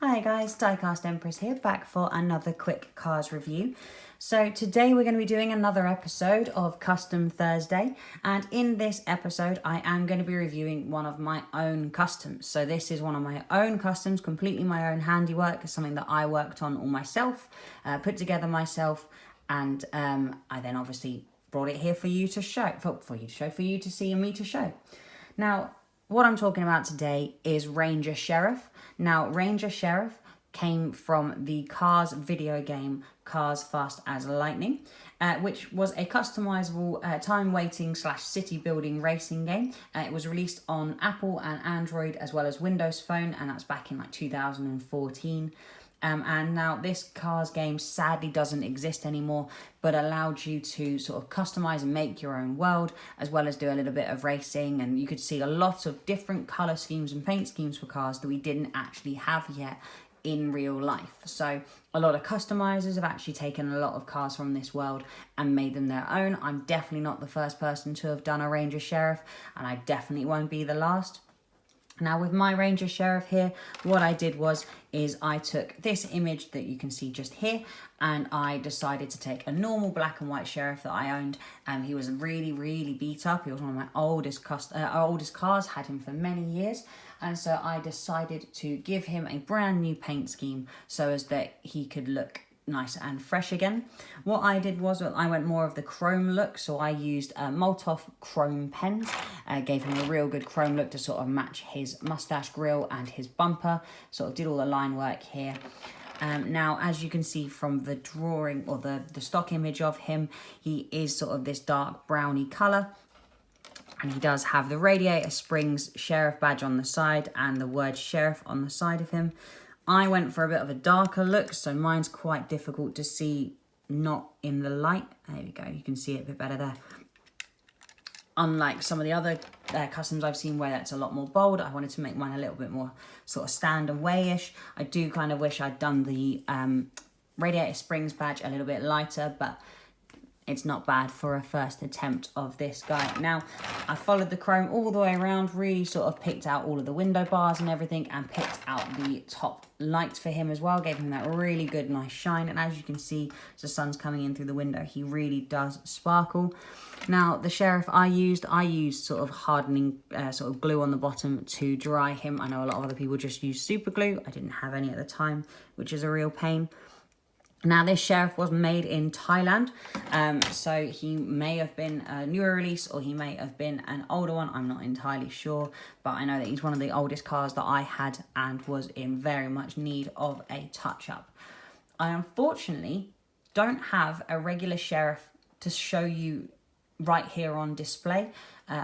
Hi guys, Diecast Empress here, back for another quick cars review. So today we're going to be doing another episode of Custom Thursday, and in this episode I am going to be reviewing one of my own customs. So this is one of my own customs, completely my own handiwork. It's something that I worked on all myself, put together myself, and I then obviously brought it here for you to show, for you to see and me to show. Now, what I'm talking about today is Ranger Sheriff. Now, Ranger Sheriff came from the Cars video game Cars Fast as Lightning, which was a customizable time waiting / city building racing game. It was released on Apple and Android as well as Windows Phone, and that's back in like 2014. And now this Cars game sadly doesn't exist anymore, but allowed you to sort of customize and make your own world, as well as do a little bit of racing. And you could see a lot of different color schemes and paint schemes for cars that we didn't actually have yet in real life. So a lot of customizers have actually taken a lot of cars from this world and made them their own. I'm definitely not the first person to have done a Ranger Sheriff, and I definitely won't be the last. Now with my Ranger Sheriff here, what I did is I took this image that you can see just here, and I decided to take a normal black and white Sheriff that I owned. He was really beat up. He was one of my oldest cars, had him for many years. And so I decided to give him a brand new paint scheme so as that he could look nice and fresh again. What I did was I went more of the chrome look, so I used Molotov chrome pens. Gave him a real good chrome look to sort of match his mustache grill and his bumper. Sort of did all the line work here. Now, as you can see from the drawing or the stock image of him, he is sort of this dark browny colour. And he does have the Radiator Springs Sheriff badge on the side and the word Sheriff on the side of him. I went for a bit of a darker look, so mine's quite difficult to see not in the light. There we go, you can see it a bit better there. Unlike some of the other customs I've seen where that's a lot more bold, I wanted to make mine a little bit more sort of stand and way-ish. I do kind of wish I'd done the Radiator Springs badge a little bit lighter, but it's not bad for a first attempt of this guy. Now, I followed the chrome all the way around, really sort of picked out all of the window bars and everything, and picked out the top lights for him as well, gave him that really good, nice shine. And as you can see, as the sun's coming in through the window, he really does sparkle. Now, the Sheriff I used sort of hardening sort of glue on the bottom to dry him. I know a lot of other people just use super glue. I didn't have any at the time, which is a real pain. Now, this Sheriff was made in Thailand, so he may have been a newer release or he may have been an older one. I'm not entirely sure, but I know that he's one of the oldest cars that I had and was in very much need of a touch-up. I unfortunately don't have a regular Sheriff to show you right here on display.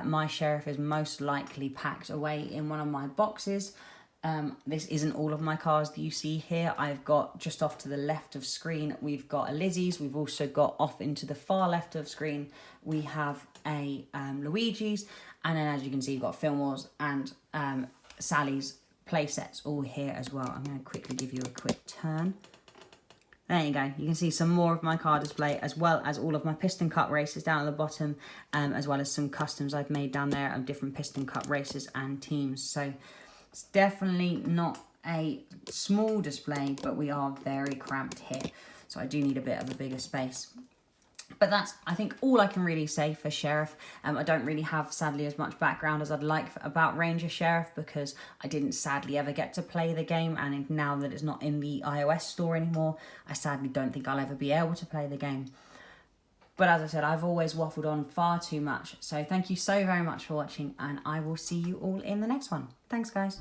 My Sheriff is most likely packed away in one of my boxes. This isn't all of my cars that you see here. I've got just off to the left of screen, we've got a Lizzie's. We've also got off into the far left of screen, we have a Luigi's. And then as you can see, you've got Fillmore's and Sally's playsets all here as well. I'm going to quickly give you a quick turn. There you go. You can see some more of my car display, as well as all of my piston cup races down at the bottom, as well as some customs I've made down there of different piston cup races and teams. So it's definitely not a small display, but we are very cramped here. So I do need a bit of a bigger space. But that's, I think, all I can really say for Sheriff. I don't really have, sadly, as much background as I'd like about Ranger Sheriff, because I didn't sadly ever get to play the game. And now that it's not in the iOS store anymore, I sadly don't think I'll ever be able to play the game. But as I said, I've always waffled on far too much. So thank you so very much for watching, and I will see you all in the next one. Thanks, guys.